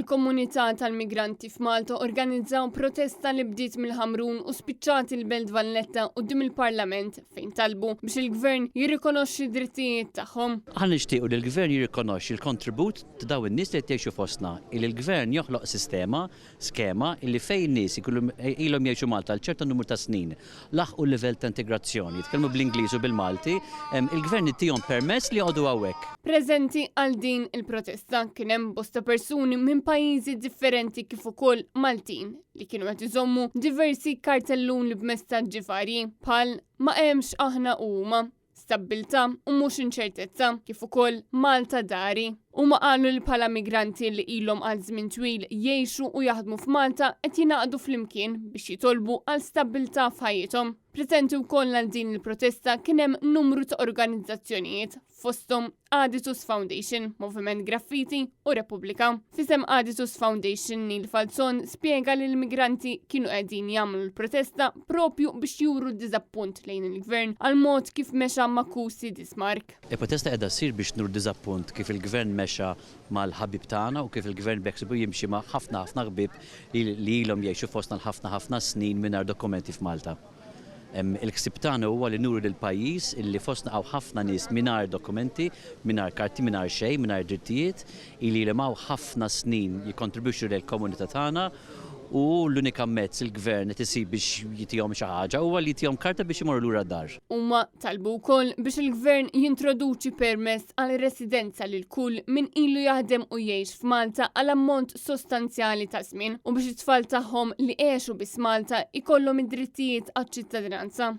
Il-komunità tal-migranti f'Malta organizzaw protesta li bdiet mill-Ħamrun u spiċċat il-Belt Valletta quddiem il-Parlament fejn talbu biex il-Gvern jirrikonoxxi d-drittijiet tagħhom. Aħna nixtiequ li l-Gvern jirrikonoxxi l-kontribut ta' dawn in-nies li qed jgħixu fostna, il l-Gvern joħloq skema illi fejn nies ilhom jgħixu Malta għal ċerta numru ta' snin laħqu l-livell ta' integrazzjoni, jitkellmu bl-Ingliż u bil-Malti, il-Gvern ittihom permess li jqogħdu hawnhekk. Preżenti għal din il-protesta kien hemm bosta persuni minn pajjiżi differenti kif ukoll Maltin li kienu qed iżommu diversi kartellun li b'messaġġi varji bħal ma hemmx aħna huma, stabbiltà u mhux inċertezza kif ukoll Malta dari. Huma qalu li bħala migranti li ilhom għal żmien twil jgħixu u jaħdmu f'Malta qed jingħaqdu flimkien biex jitolbu għal stabbiltà f'ħajjithom. Preżenti wkoll għal din il-protesta kien hemm numru ta' organizzazzjonijiet fosthom Aditus Foundation, Moviment Graffiti u Repubblika. Fisem Aditus Foundation Nil Falzon spjega li l-migranti kienu qegħdin jagħmlu l-protesta propju biex juru d-diżappunt lejn il-Gvern għal mod kif mexa Makusi Dismark. Il-protesta qiegħda ssir biex nur diżappunt kif il-Gvern mexa mal-ħabib tagħna u kif il-Gvern beħsibu jimxi ma' ħafna ħbieb li ilhom jgħixu fostna ħafna snin mingħajr dokumenti f'Malta. Il-ksib tagħna huwa li nuru lill-pajjiż illi fostna hawn ħafna nies mingħajr dokumenti, mingħajr karti, mingħajr xejn, mingħajr drittijiet, illi hawn ħafna snin jikkontribwixxu lill-komunità tagħna u l-unika mezz il-Gvern qed isib biex jitihom xi ħaġa huwa li jitihom karta biex imorru lura d-dar. Huma talbu wkoll biex il-Gvern jintroduċi permess għal residenza lil kull min ilu jaħdem u jgħix f'Malta għal ammont sostanzjali ta' żmien u biex it-tfal tagħhom li għexu bis Malta ikollhom id-drittijiet għaċ-ċittadinanza.